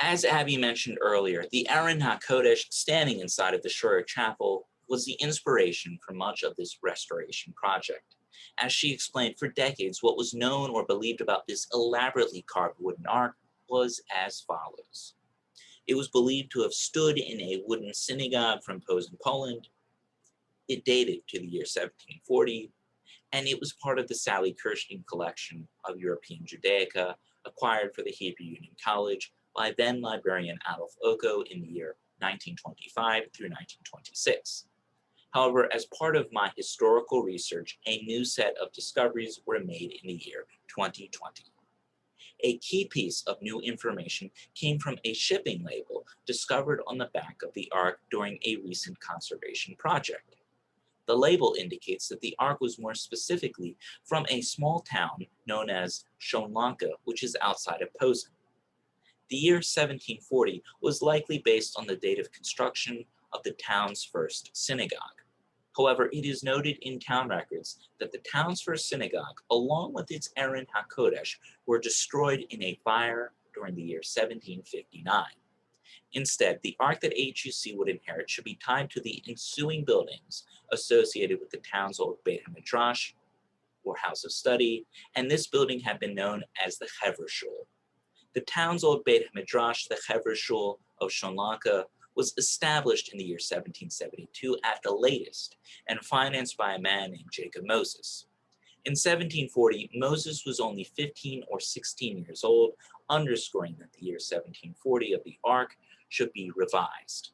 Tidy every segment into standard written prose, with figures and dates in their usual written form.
As Abby mentioned earlier, the Aron HaKodesh standing inside of the Shorer Chapel was the inspiration for much of this restoration project. As she explained, for decades, what was known or believed about this elaborately carved wooden ark was as follows. It was believed to have stood in a wooden synagogue from Posen, Poland. It dated to the year 1740, and it was part of the Sally Kirstein collection of European Judaica acquired for the Hebrew Union College by then librarian Adolf Oko in the year 1925 through 1926. However, as part of my historical research, a new set of discoveries were made in the year 2020. A key piece of new information came from a shipping label discovered on the back of the Ark during a recent conservation project. The label indicates that the Ark was more specifically from a small town known as Shonlanka, which is outside of Posen. The year 1740 was likely based on the date of construction of the town's first synagogue. However, it is noted in town records that the town's first synagogue, along with its Aron HaKodesh, were destroyed in a fire during the year 1759. Instead, the Ark that HUC would inherit should be tied to the ensuing buildings associated with the town's old Beit HaMidrash, or House of Study, and this building had been known as the Hever Shul. The town's old Beit HaMidrash, the Hever Shul of Shonlanka, was established in the year 1772 at the latest and financed by a man named Jacob Moses. In 1740, Moses was only 15 or 16 years old, underscoring that the year 1740 of the Ark should be revised.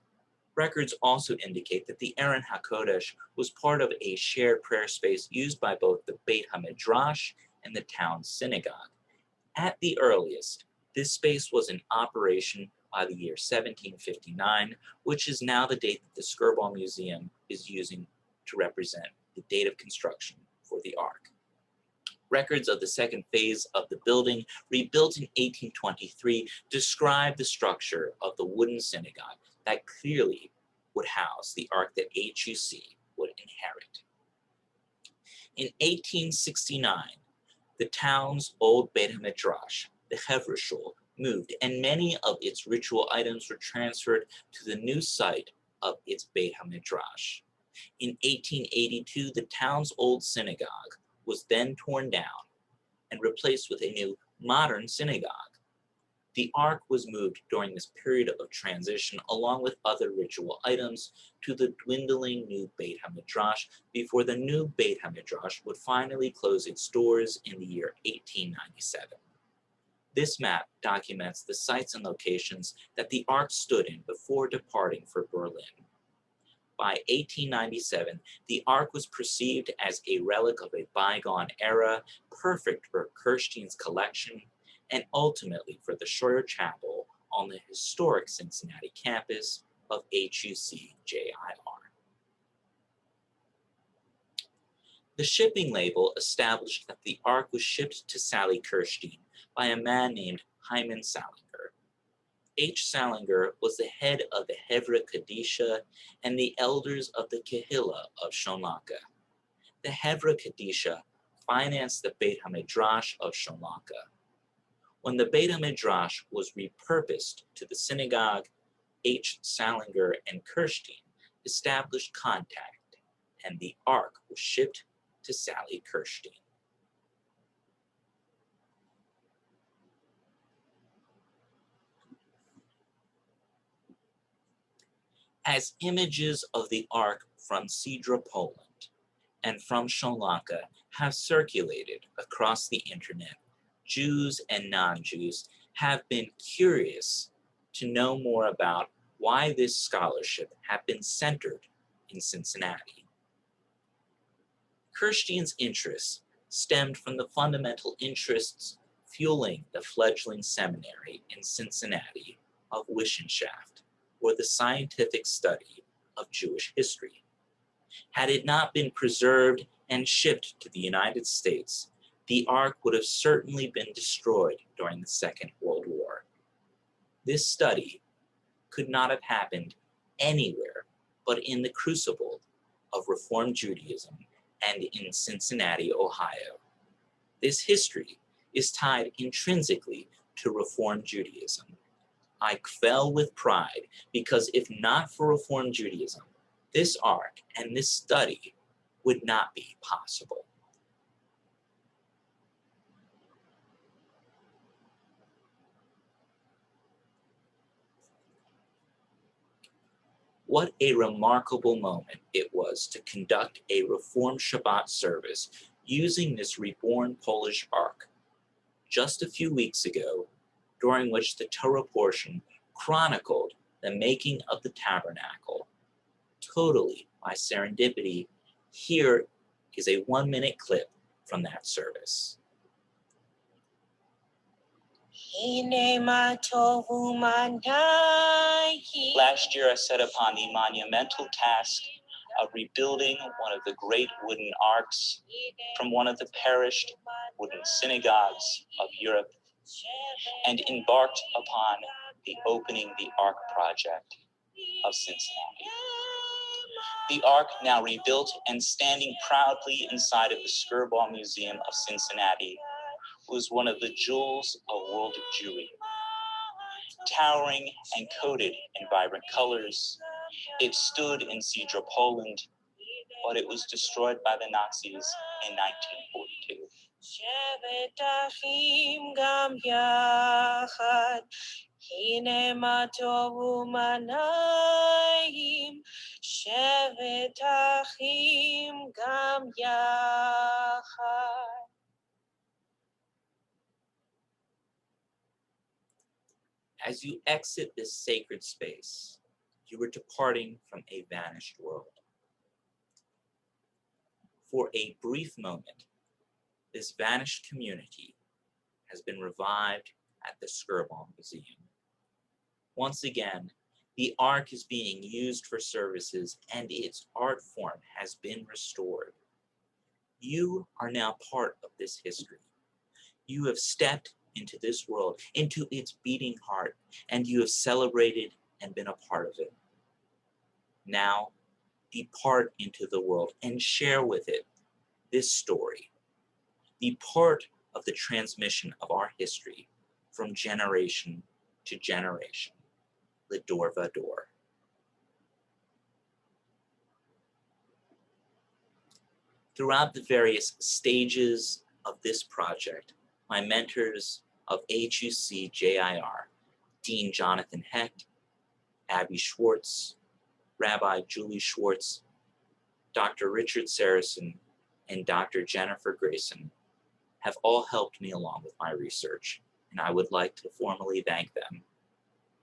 Records also indicate that the Aron HaKodesh was part of a shared prayer space used by both the Beit HaMidrash and the town's synagogue. At the earliest, this space was in operation by the year 1759, which is now the date that the Skirball Museum is using to represent the date of construction for the Ark. Records of the second phase of the building, rebuilt in 1823, describe the structure of the wooden synagogue that clearly would house the Ark that HUC would inherit. In 1869, the town's old Beit HaMidrash, the Hever Shul, moved, and many of its ritual items were transferred to the new site of its Beit HaMidrash. In 1882, the town's old synagogue was then torn down and replaced with a new modern synagogue. The Ark was moved during this period of transition, along with other ritual items, to the dwindling new Beit HaMidrash before the new Beit HaMidrash would finally close its doors in the year 1897. This map documents the sites and locations that the Ark stood in before departing for Berlin. By 1897, the Ark was perceived as a relic of a bygone era, perfect for Kirstein's collection, and ultimately for the Shorer Chapel on the historic Cincinnati campus of HUC-JIR. The shipping label established that the Ark was shipped to Sally Kirstein by a man named Hyman Salinger. H. Salinger was the head of the Hevra Kadisha and the elders of the Kehillah of Shonlanka. The Hevra Kadisha financed the Beit HaMidrash of Shonlanka. When the Beit HaMidrash was repurposed to the synagogue, H. Salinger and Kirstein established contact, and the Ark was shipped to Sally Kirstein. As images of the Ark from Sidra, Poland, and from Shonlanka have circulated across the internet, Jews and non-Jews have been curious to know more about why this scholarship had been centered in Cincinnati. Kirstein's interests stemmed from the fundamental interests fueling the fledgling seminary in Cincinnati of Wissenschaft, or the scientific study of Jewish history. Had it not been preserved and shipped to the United States, the Ark would have certainly been destroyed during the Second World War. This study could not have happened anywhere but in the crucible of Reform Judaism and in Cincinnati, Ohio. This history is tied intrinsically to Reform Judaism. I fell with pride because if not for Reform Judaism, this ark and this study would not be possible. What a remarkable moment it was to conduct a Reform Shabbat service using this reborn Polish ark just a few weeks ago, during which the Torah portion chronicled the making of the tabernacle. Totally by serendipity, here is a 1-minute clip from that service. Last year I set upon the monumental task of rebuilding one of the great wooden arks from one of the perished wooden synagogues of Europe and embarked upon the Opening the Ark project of Cincinnati. The ark, now rebuilt and standing proudly inside of the Skirball Museum of Cincinnati, was one of the jewels of world Jewry. Towering and coated in vibrant colors, it stood in Cedar, Poland, but it was destroyed by the Nazis in 1942. As you exit this sacred space, you are departing from a vanished world. For a brief moment, this vanished community has been revived at the Skirball Museum. Once again, the Ark is being used for services and its art form has been restored. You are now part of this history. You have stepped into this world, into its beating heart, and you have celebrated and been a part of it. Now, depart into the world and share with it this story. Be part of the transmission of our history from generation to generation. L'dor vador. Throughout the various stages of this project, my mentors of HUC JIR, Dean Jonathan Hecht, Abby Schwartz, Rabbi Julie Schwartz, Dr. Richard Saracen, and Dr. Jennifer Grayson, have all helped me along with my research, and I would like to formally thank them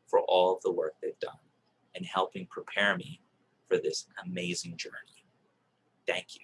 for all of the work they've done in helping prepare me for this amazing journey. Thank you.